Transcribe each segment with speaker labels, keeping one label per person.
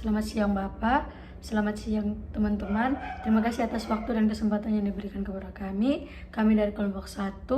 Speaker 1: Selamat siang Bapak, selamat siang teman-teman. Terima kasih atas waktu dan kesempatan yang diberikan kepada kami. Kami dari kelompok 1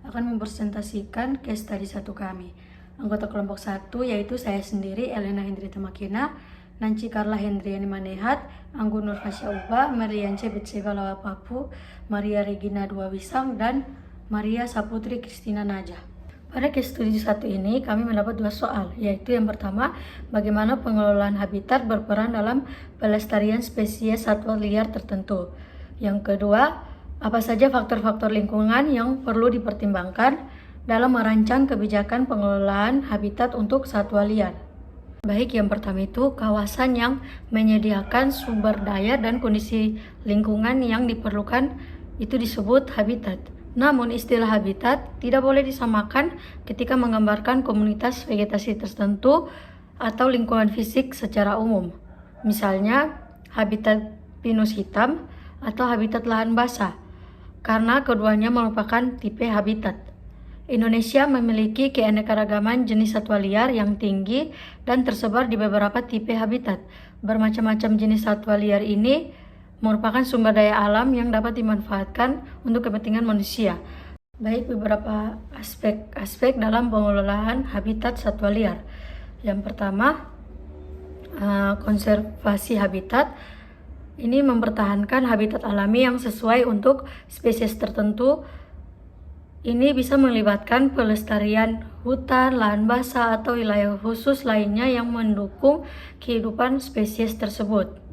Speaker 1: akan mempresentasikan case study 1 kami. Anggota kelompok 1 yaitu saya sendiri, Elena Hendrita Makina, Nancy Carla Hendriani Manehat, Anggun Nur Fasya Uba, Mariance Betsega Lawa Papu, Maria Regina Dua Wisang, dan Maria Saputri Kristina Najah. Pada case study 1 ini kami mendapat 2 soal, yaitu yang pertama, bagaimana pengelolaan habitat berperan dalam pelestarian spesies satwa liar tertentu. Yang kedua, apa saja faktor-faktor lingkungan yang perlu dipertimbangkan dalam merancang kebijakan pengelolaan habitat untuk satwa liar. Baik, yang pertama itu kawasan yang menyediakan sumber daya dan kondisi lingkungan yang diperlukan itu disebut habitat. Namun istilah habitat tidak boleh disamakan ketika menggambarkan komunitas vegetasi tertentu atau lingkungan fisik secara umum. Misalnya habitat pinus hitam atau habitat lahan basah, karena keduanya merupakan tipe habitat. Indonesia memiliki keanekaragaman jenis satwa liar yang tinggi dan tersebar di beberapa tipe habitat. Bermacam-macam jenis satwa liar ini merupakan sumber daya alam yang dapat dimanfaatkan untuk kepentingan manusia. Baik, beberapa aspek dalam pengelolaan habitat satwa liar. Yang pertama, konservasi habitat. Ini mempertahankan habitat alami yang sesuai untuk spesies tertentu. Ini bisa melibatkan pelestarian hutan, lahan basah, atau wilayah khusus lainnya yang mendukung kehidupan spesies tersebut.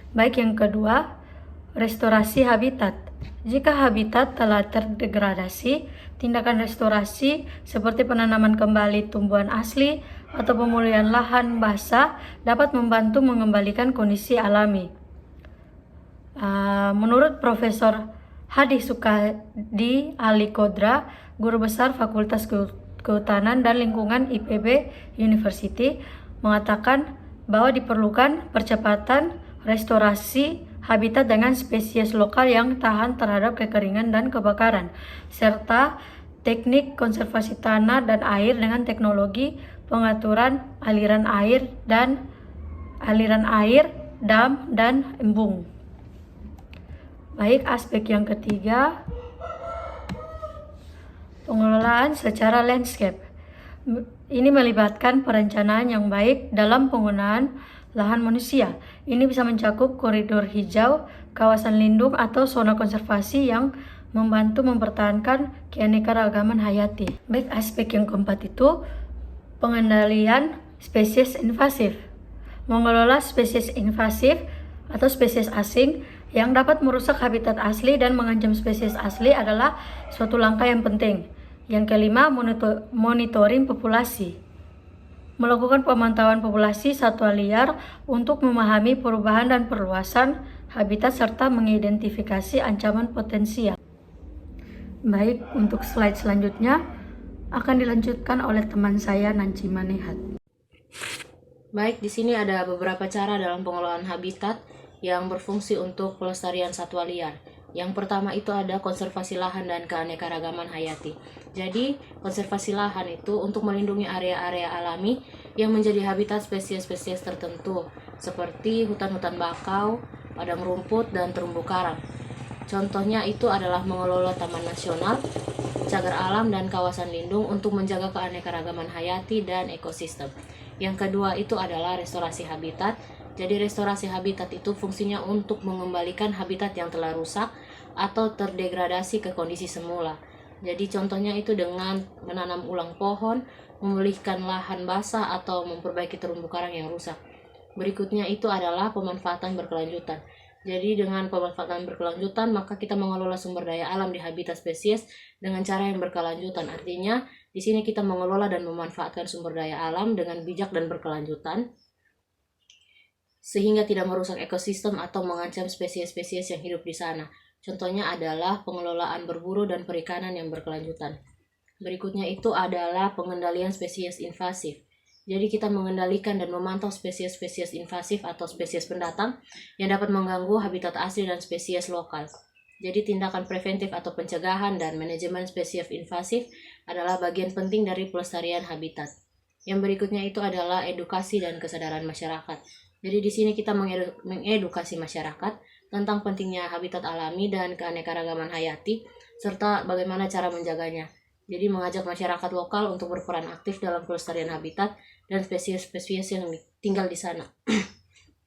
Speaker 1: Baik, yang kedua, restorasi habitat. Jika habitat telah terdegradasi, tindakan restorasi seperti penanaman kembali tumbuhan asli atau pemulihan lahan basah dapat membantu mengembalikan kondisi alami. Menurut Profesor Hadi Sukadi Ali Kodra, Guru Besar Fakultas Kehutanan dan Lingkungan IPB University, mengatakan bahwa diperlukan percepatan restorasi habitat dengan spesies lokal yang tahan terhadap kekeringan dan kebakaran, serta teknik konservasi tanah dan air dengan teknologi pengaturan aliran air, dam, dan embung. Baik, aspek yang ketiga, pengelolaan secara landscape. Ini melibatkan perencanaan yang baik dalam penggunaan lahan manusia. Ini bisa mencakup koridor hijau, kawasan lindung, atau zona konservasi yang membantu mempertahankan keanekaragaman hayati. Baik, aspek yang keempat itu pengendalian spesies invasif. Mengelola spesies invasif atau spesies asing yang dapat merusak habitat asli dan mengancam spesies asli adalah suatu langkah yang penting. Yang kelima, monitoring populasi. Melakukan pemantauan populasi satwa liar untuk memahami perubahan dan perluasan habitat serta mengidentifikasi ancaman potensial. Baik, untuk slide selanjutnya akan dilanjutkan oleh teman saya, Nancy Manehat.
Speaker 2: Baik, di sini ada beberapa cara dalam pengelolaan habitat yang berfungsi untuk pelestarian satwa liar. Yang pertama itu ada konservasi lahan dan keanekaragaman hayati. Jadi, konservasi lahan itu untuk melindungi area-area alami yang menjadi habitat spesies-spesies tertentu, seperti hutan-hutan bakau, padang rumput, dan terumbu karang. Contohnya itu adalah mengelola taman nasional, cagar alam, dan kawasan lindung untuk menjaga keanekaragaman hayati dan ekosistem. Yang kedua itu adalah restorasi habitat. Jadi restorasi habitat itu fungsinya untuk mengembalikan habitat yang telah rusak atau terdegradasi ke kondisi semula. Jadi contohnya itu dengan menanam ulang pohon, memulihkan lahan basah, atau memperbaiki terumbu karang yang rusak. Berikutnya itu adalah pemanfaatan berkelanjutan. Jadi dengan pemanfaatan berkelanjutan maka kita mengelola sumber daya alam di habitat spesies dengan cara yang berkelanjutan. Artinya di sini kita mengelola dan memanfaatkan sumber daya alam dengan bijak dan berkelanjutan, sehingga tidak merusak ekosistem atau mengancam spesies-spesies yang hidup di sana. Contohnya adalah pengelolaan berburu dan perikanan yang berkelanjutan. Berikutnya itu adalah pengendalian spesies invasif. Jadi kita mengendalikan dan memantau spesies-spesies invasif atau spesies pendatang yang dapat mengganggu habitat asli dan spesies lokal. Jadi tindakan preventif atau pencegahan dan manajemen spesies invasif adalah bagian penting dari pelestarian habitat. Yang berikutnya itu adalah edukasi dan kesadaran masyarakat. Jadi di sini kita mengedukasi masyarakat tentang pentingnya habitat alami dan keanekaragaman hayati serta bagaimana cara menjaganya. Jadi mengajak masyarakat lokal untuk berperan aktif dalam pelestarian habitat dan spesies-spesies yang tinggal di sana.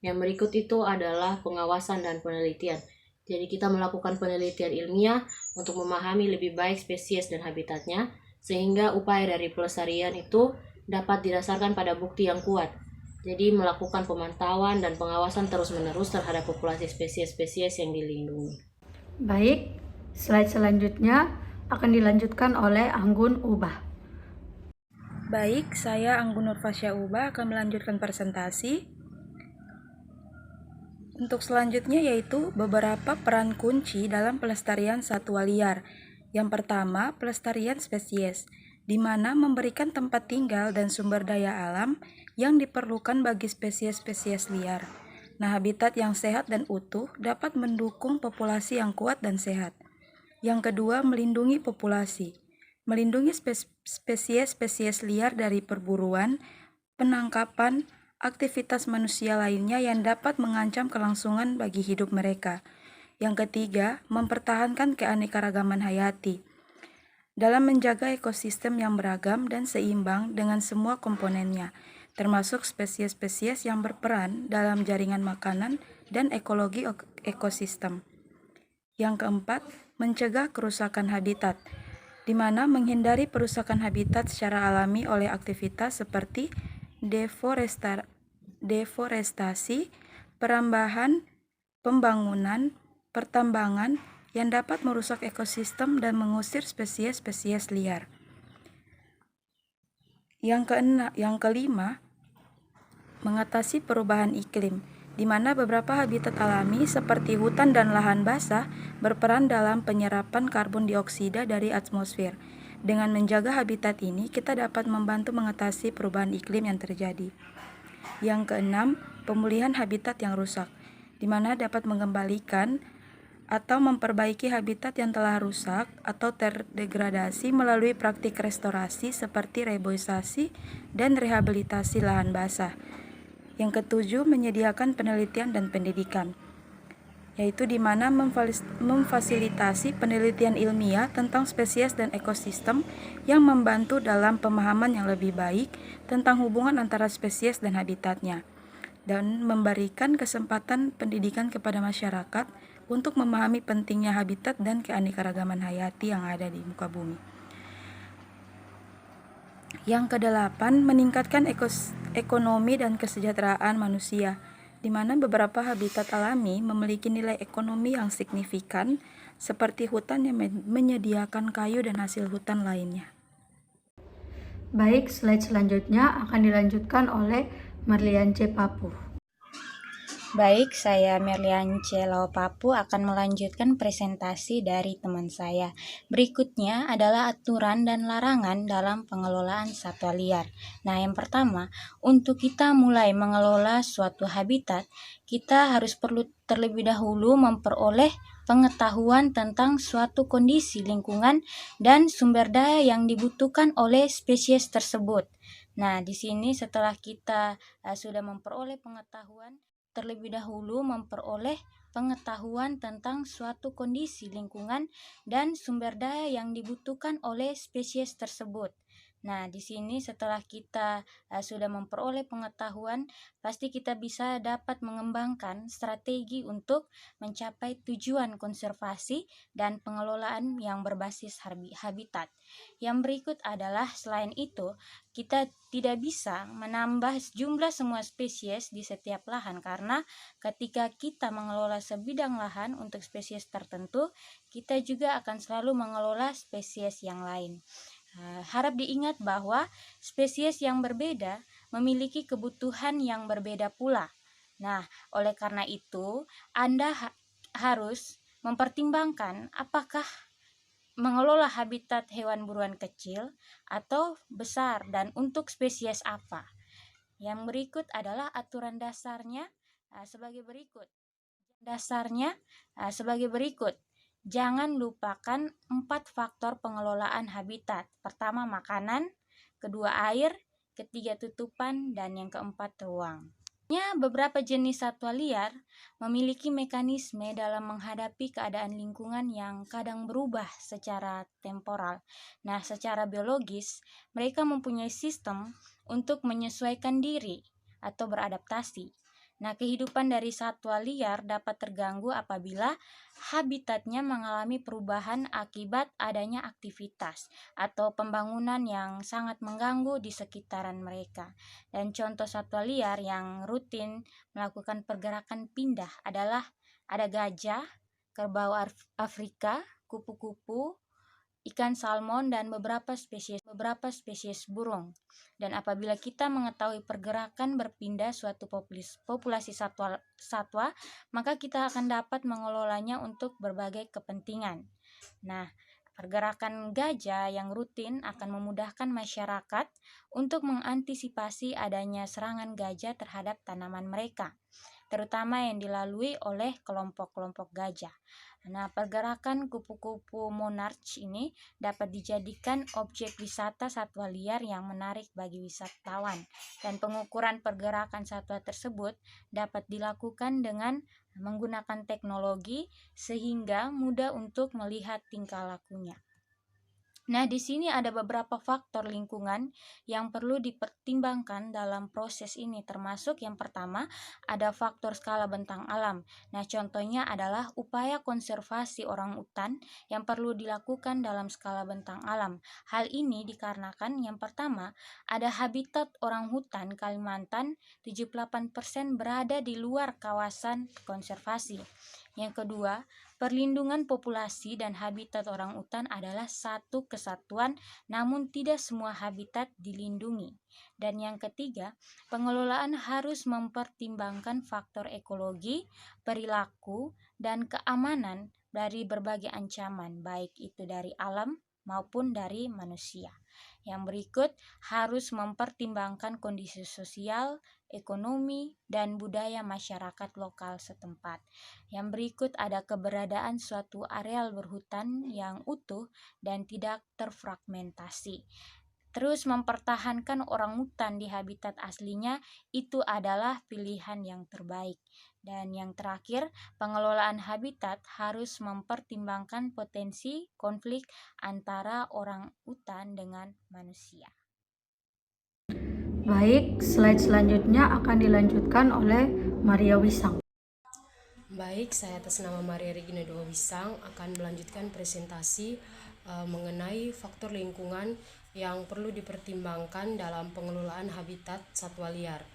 Speaker 2: Yang berikut itu adalah pengawasan dan penelitian. Jadi kita melakukan penelitian ilmiah untuk memahami lebih baik spesies dan habitatnya, sehingga upaya dari pelestarian itu dapat didasarkan pada bukti yang kuat. Jadi melakukan pemantauan dan pengawasan terus-menerus terhadap populasi spesies-spesies yang dilindungi.
Speaker 1: Baik, slide selanjutnya akan dilanjutkan oleh Anggun Ubah.
Speaker 3: Baik, saya Anggun Nurfasya Ubah akan melanjutkan presentasi. Untuk selanjutnya yaitu beberapa peran kunci dalam pelestarian satwa liar. Yang pertama, pelestarian spesies, di mana memberikan tempat tinggal dan sumber daya alam yang diperlukan bagi spesies-spesies liar. Nah, habitat yang sehat dan utuh dapat mendukung populasi yang kuat dan sehat. Yang kedua, melindungi populasi. Melindungi spesies-spesies liar dari perburuan, penangkapan, aktivitas manusia lainnya yang dapat mengancam kelangsungan bagi hidup mereka. Yang ketiga, mempertahankan keanekaragaman hayati dalam menjaga ekosistem yang beragam dan seimbang dengan semua komponennya, termasuk spesies-spesies yang berperan dalam jaringan makanan dan ekologi ekosistem. Yang keempat, mencegah kerusakan habitat, di mana menghindari perusakan habitat secara alami oleh aktivitas seperti deforestasi, perambahan, pembangunan, pertambangan yang dapat merusak ekosistem dan mengusir spesies-spesies liar. Yang kelima, mengatasi perubahan iklim, di mana beberapa habitat alami seperti hutan dan lahan basah berperan dalam penyerapan karbon dioksida dari atmosfer. Dengan menjaga habitat ini, kita dapat membantu mengatasi perubahan iklim yang terjadi. Yang keenam, pemulihan habitat yang rusak, di mana dapat mengembalikan atau memperbaiki habitat yang telah rusak atau terdegradasi melalui praktik restorasi seperti reboisasi dan rehabilitasi lahan basah. Yang ketujuh, menyediakan penelitian dan pendidikan, yaitu di mana memfasilitasi penelitian ilmiah tentang spesies dan ekosistem yang membantu dalam pemahaman yang lebih baik tentang hubungan antara spesies dan habitatnya, dan memberikan kesempatan pendidikan kepada masyarakat untuk memahami pentingnya habitat dan keanekaragaman hayati yang ada di muka bumi. Yang kedelapan, meningkatkan ekonomi dan kesejahteraan manusia, di mana beberapa habitat alami memiliki nilai ekonomi yang signifikan, seperti hutan yang menyediakan kayu dan hasil hutan lainnya.
Speaker 1: Baik, slide selanjutnya akan dilanjutkan oleh Marlian C. Papu.
Speaker 4: Baik, saya Merlian C. Papu akan melanjutkan presentasi dari teman saya. Berikutnya adalah aturan dan larangan dalam pengelolaan satwa liar. Nah, yang pertama, untuk kita mulai mengelola suatu habitat, kita harus perlu terlebih dahulu memperoleh pengetahuan tentang suatu kondisi lingkungan dan sumber daya yang dibutuhkan oleh spesies tersebut. Nah, di sini setelah kita sudah memperoleh pengetahuan tentang suatu kondisi lingkungan dan sumber daya yang dibutuhkan oleh spesies tersebut. Nah, di sini setelah kita sudah memperoleh pengetahuan, pasti kita bisa dapat mengembangkan strategi untuk mencapai tujuan konservasi dan pengelolaan yang berbasis habitat. Yang berikut adalah, selain itu, kita tidak bisa menambah jumlah semua spesies di setiap lahan, karena ketika kita mengelola sebidang lahan untuk spesies tertentu, kita juga akan selalu mengelola spesies yang lain. Harap diingat bahwa spesies yang berbeda memiliki kebutuhan yang berbeda pula. Nah, oleh karena itu, Anda harus mempertimbangkan apakah mengelola habitat hewan buruan kecil atau besar dan untuk spesies apa. Yang berikut adalah aturan dasarnya sebagai berikut. Jangan lupakan 4 faktor pengelolaan habitat. Pertama, makanan, kedua, air, ketiga, tutupan, dan yang keempat, ruang. Beberapa jenis satwa liar memiliki mekanisme dalam menghadapi keadaan lingkungan yang kadang berubah secara temporal. Nah, secara biologis, mereka mempunyai sistem untuk menyesuaikan diri atau beradaptasi. Nah, kehidupan dari satwa liar dapat terganggu apabila habitatnya mengalami perubahan akibat adanya aktivitas atau pembangunan yang sangat mengganggu di sekitaran mereka. Dan contoh satwa liar yang rutin melakukan pergerakan pindah adalah ada gajah, kerbau Afrika, kupu-kupu, ikan salmon, dan beberapa spesies burung. Dan apabila kita mengetahui pergerakan berpindah suatu populasi satwa, maka kita akan dapat mengelolanya untuk berbagai kepentingan. Nah, pergerakan gajah yang rutin akan memudahkan masyarakat untuk mengantisipasi adanya serangan gajah terhadap tanaman mereka, terutama yang dilalui oleh kelompok-kelompok gajah. Nah, pergerakan kupu-kupu monarch ini dapat dijadikan objek wisata satwa liar yang menarik bagi wisatawan, dan pengukuran pergerakan satwa tersebut dapat dilakukan dengan menggunakan teknologi sehingga mudah untuk melihat tingkah lakunya. Nah, di sini ada beberapa faktor lingkungan yang perlu dipertimbangkan dalam proses ini, termasuk yang pertama ada faktor skala bentang alam. Nah, contohnya adalah upaya konservasi orang utan yang perlu dilakukan dalam skala bentang alam. Hal ini dikarenakan yang pertama ada habitat orang hutan Kalimantan 78% berada di luar kawasan konservasi. Yang kedua, perlindungan populasi dan habitat orang utan adalah satu kesatuan, namun tidak semua habitat dilindungi. Dan yang ketiga, pengelolaan harus mempertimbangkan faktor ekologi, perilaku, dan keamanan dari berbagai ancaman, baik itu dari alam maupun dari manusia. Yang berikut harus mempertimbangkan kondisi sosial, ekonomi, dan budaya masyarakat lokal setempat. Yang berikut ada keberadaan suatu areal berhutan yang utuh dan tidak terfragmentasi. Terus mempertahankan orangutan di habitat aslinya itu adalah pilihan yang terbaik. Dan yang terakhir, pengelolaan habitat harus mempertimbangkan potensi konflik antara orangutan dengan manusia.
Speaker 1: Baik, slide selanjutnya akan dilanjutkan oleh Maria Wisang.
Speaker 5: Baik, saya atas nama Maria Regina Dua Wisang akan melanjutkan presentasi mengenai faktor lingkungan yang perlu dipertimbangkan dalam pengelolaan habitat satwa liar.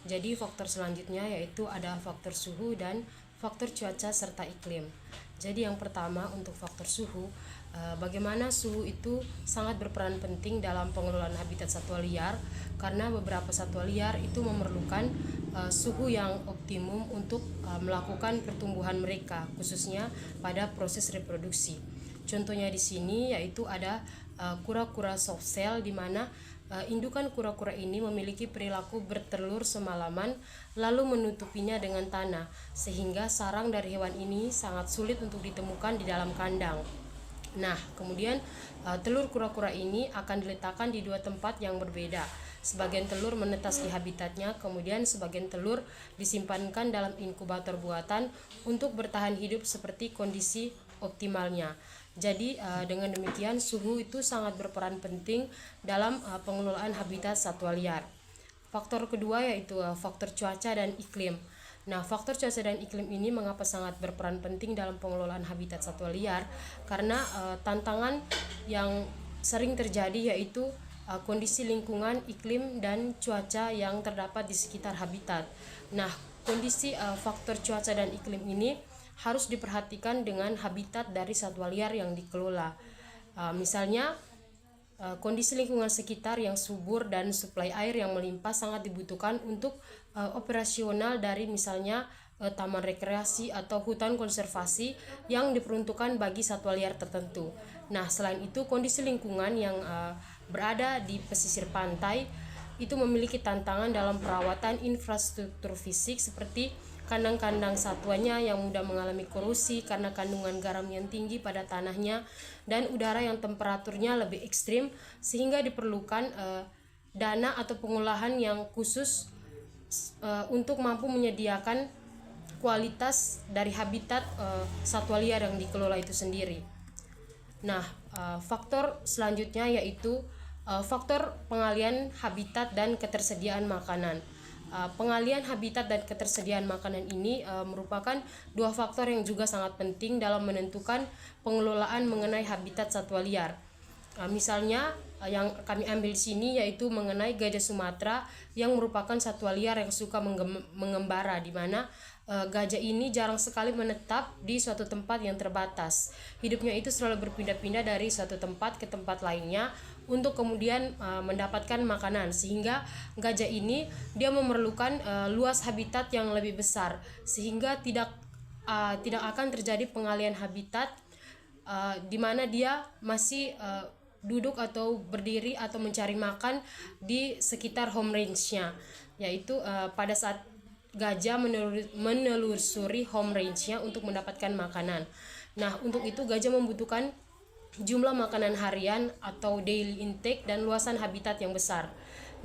Speaker 5: Jadi faktor selanjutnya yaitu ada faktor suhu dan faktor cuaca serta iklim. Jadi yang pertama untuk faktor suhu, bagaimana suhu itu sangat berperan penting dalam pengelolaan habitat satwa liar, karena beberapa satwa liar itu memerlukan suhu yang optimum untuk melakukan pertumbuhan mereka, khususnya pada proses reproduksi. Contohnya di sini yaitu ada kura-kura soft shell, di mana indukan kura-kura ini memiliki perilaku bertelur semalaman lalu menutupinya dengan tanah, sehingga sarang dari hewan ini sangat sulit untuk ditemukan di dalam kandang. Nah, kemudian telur kura-kura ini akan diletakkan di dua tempat yang berbeda. Sebagian telur menetas di habitatnya, kemudian sebagian telur disimpankan dalam inkubator buatan untuk bertahan hidup seperti kondisi optimalnya. Jadi dengan demikian suhu itu sangat berperan penting dalam pengelolaan habitat satwa liar. Faktor kedua yaitu faktor cuaca dan iklim. Nah, faktor cuaca dan iklim ini mengapa sangat berperan penting dalam pengelolaan habitat satwa liar? Karena tantangan yang sering terjadi yaitu kondisi lingkungan, iklim, dan cuaca yang terdapat di sekitar habitat. Nah, kondisi faktor cuaca dan iklim ini harus diperhatikan dengan habitat dari satwa liar yang dikelola. Misalnya, kondisi lingkungan sekitar yang subur dan suplai air yang melimpah sangat dibutuhkan untuk operasional dari misalnya taman rekreasi atau hutan konservasi yang diperuntukkan bagi satwa liar tertentu. Nah, selain itu kondisi lingkungan yang berada di pesisir pantai itu memiliki tantangan dalam perawatan infrastruktur fisik seperti kandang-kandang satwanya yang mudah mengalami korosi karena kandungan garam yang tinggi pada tanahnya dan udara yang temperaturnya lebih ekstrim, sehingga diperlukan dana atau pengolahan yang khusus untuk mampu menyediakan kualitas dari habitat satwa liar yang dikelola itu sendiri. Nah, faktor selanjutnya yaitu faktor pengalian habitat dan ketersediaan makanan. Pengalian habitat dan ketersediaan makanan ini merupakan dua faktor yang juga sangat penting dalam menentukan pengelolaan mengenai habitat satwa liar. Misalnya yang kami ambil di sini yaitu mengenai gajah Sumatera yang merupakan satwa liar yang suka mengembara, di mana gajah ini jarang sekali menetap di suatu tempat yang terbatas. Hidupnya itu selalu berpindah-pindah dari suatu tempat ke tempat lainnya untuk kemudian mendapatkan makanan, sehingga gajah ini dia memerlukan luas habitat yang lebih besar, sehingga tidak akan terjadi pengalian habitat di mana dia masih duduk atau berdiri atau mencari makan di sekitar home range-nya, yaitu pada saat gajah menelusuri home range-nya untuk mendapatkan makanan. Nah, untuk itu gajah membutuhkan jumlah makanan harian atau daily intake dan luasan habitat yang besar.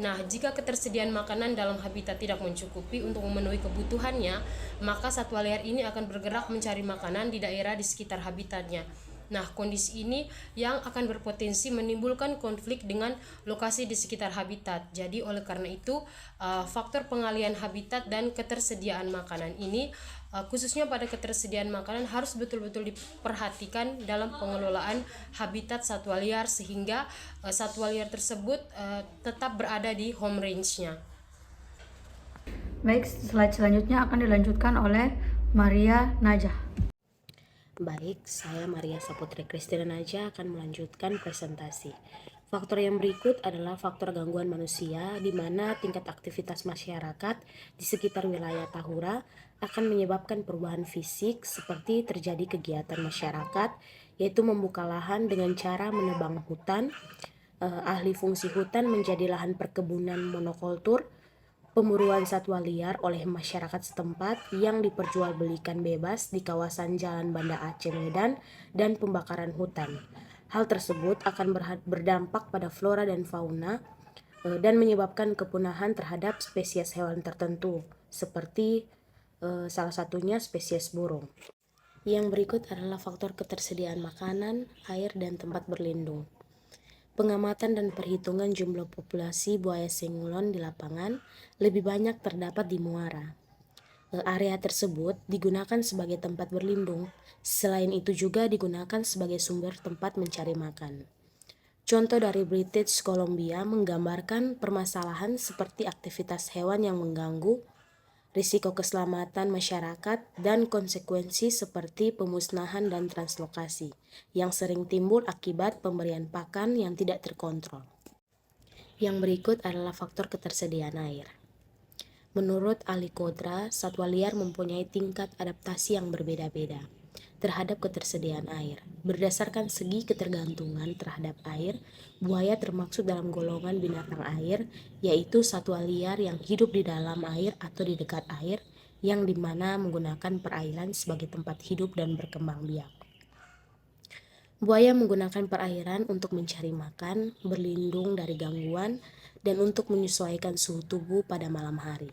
Speaker 5: Nah, jika ketersediaan makanan dalam habitat tidak mencukupi untuk memenuhi kebutuhannya, maka satwa liar ini akan bergerak mencari makanan di daerah di sekitar habitatnya. Nah, kondisi ini yang akan berpotensi menimbulkan konflik dengan lokasi di sekitar habitat. Jadi, oleh karena itu, faktor pengalian habitat dan ketersediaan makanan ini, khususnya pada ketersediaan makanan, harus betul-betul diperhatikan dalam pengelolaan habitat satwa liar, sehingga satwa liar tersebut tetap berada di home range-nya.
Speaker 1: Baik, slide selanjutnya akan dilanjutkan oleh Maria Najah.
Speaker 2: Baik, saya Maria Saputri Kristina Najah akan melanjutkan presentasi. Faktor yang berikut adalah faktor gangguan manusia, di mana tingkat aktivitas masyarakat di sekitar wilayah Tahura akan menyebabkan perubahan fisik seperti terjadi kegiatan masyarakat, yaitu membuka lahan dengan cara menebang hutan, alih fungsi hutan menjadi lahan perkebunan monokultur, pemburuan satwa liar oleh masyarakat setempat yang diperjualbelikan bebas di kawasan Jalan Banda Aceh Medan, dan pembakaran hutan. Hal tersebut akan berdampak pada flora dan fauna dan menyebabkan kepunahan terhadap spesies hewan tertentu, seperti salah satunya spesies burung. Yang berikut adalah faktor ketersediaan makanan, air, dan tempat berlindung. Pengamatan dan perhitungan jumlah populasi buaya sengulon di lapangan lebih banyak terdapat di muara. Area tersebut digunakan sebagai tempat berlindung, selain itu juga digunakan sebagai sumber tempat mencari makan. Contoh dari British Columbia menggambarkan permasalahan seperti aktivitas hewan yang mengganggu, risiko keselamatan masyarakat, dan konsekuensi seperti pemusnahan dan translokasi yang sering timbul akibat pemberian pakan yang tidak terkontrol. Yang berikut adalah faktor ketersediaan air. Menurut Ali Kodra, satwa liar mempunyai tingkat adaptasi yang berbeda-beda terhadap ketersediaan air. Berdasarkan segi ketergantungan terhadap air, buaya termasuk dalam golongan binatang air, yaitu satwa liar yang hidup di dalam air atau di dekat air, yang dimana menggunakan perairan sebagai tempat hidup dan berkembang biak. Buaya menggunakan perairan untuk mencari makan, berlindung dari gangguan, dan untuk menyesuaikan suhu tubuh pada malam hari.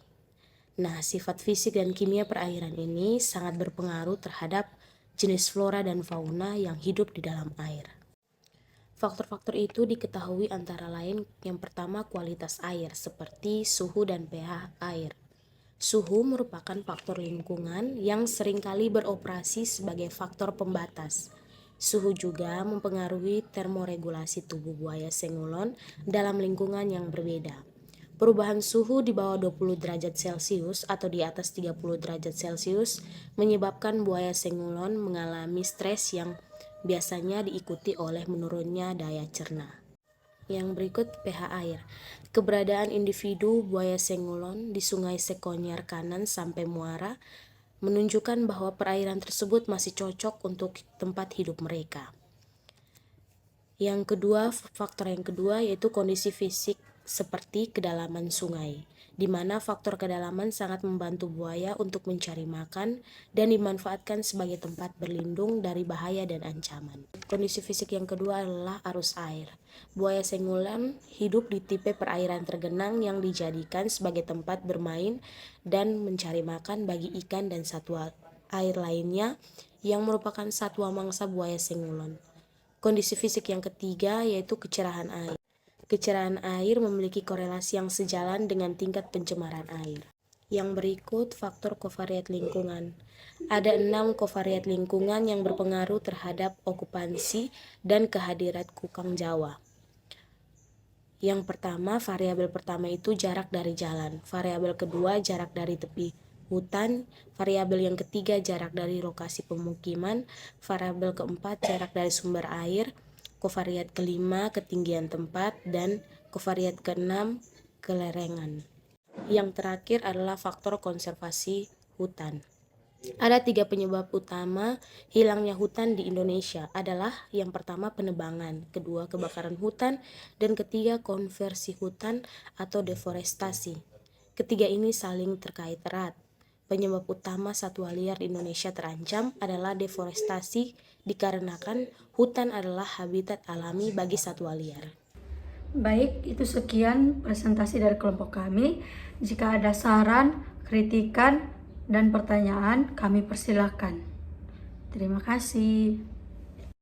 Speaker 2: Nah, sifat fisik dan kimia perairan ini sangat berpengaruh terhadap jenis flora dan fauna yang hidup di dalam air. Faktor-faktor itu diketahui antara lain yang pertama kualitas air seperti suhu dan pH air. Suhu merupakan faktor lingkungan yang seringkali beroperasi sebagai faktor pembatas. Suhu juga mempengaruhi termoregulasi tubuh buaya sengulon dalam lingkungan yang berbeda. Perubahan suhu di bawah 20 derajat Celcius atau di atas 30 derajat Celcius menyebabkan buaya sengulon mengalami stres yang biasanya diikuti oleh menurunnya daya cerna. Yang berikut pH air. Keberadaan individu buaya sengulon di Sungai Sekonyar kanan sampai muara menunjukkan bahwa perairan tersebut masih cocok untuk tempat hidup mereka. Yang kedua, faktor yang kedua yaitu kondisi fisik seperti kedalaman sungai. di mana faktor kedalaman sangat membantu buaya untuk mencari makan dan dimanfaatkan sebagai tempat berlindung dari bahaya dan ancaman. Kondisi fisik yang kedua adalah arus air. Buaya Sengulan hidup di tipe perairan tergenang yang dijadikan sebagai tempat bermain dan mencari makan bagi ikan dan satwa air lainnya yang merupakan satwa mangsa buaya Sengulan. Kondisi fisik yang ketiga yaitu kecerahan air. Kecerahan air memiliki korelasi yang sejalan dengan tingkat pencemaran air. Yang berikut faktor kovariat lingkungan. Ada 6 kovariat lingkungan yang berpengaruh terhadap okupansi dan kehadiran kukang Jawa. Yang pertama, variabel pertama itu jarak dari jalan. Variabel kedua, jarak dari tepi hutan. Variabel yang ketiga, jarak dari lokasi pemukiman. Variabel keempat, jarak dari sumber air. Kovariat kelima, ketinggian tempat. Dan kovariat keenam, kelerengan. Yang terakhir adalah faktor konservasi hutan. Ada 3 penyebab utama hilangnya hutan di Indonesia adalah yang pertama penebangan, kedua kebakaran hutan, dan ketiga konversi hutan atau deforestasi. Ketiga ini saling terkait erat. Penyebab utama satwa liar di Indonesia terancam adalah deforestasi dikarenakan hutan adalah habitat alami bagi satwa liar.
Speaker 1: Baik, itu sekian presentasi dari kelompok kami. Jika ada saran, kritikan, dan pertanyaan, kami persilahkan. Terima kasih.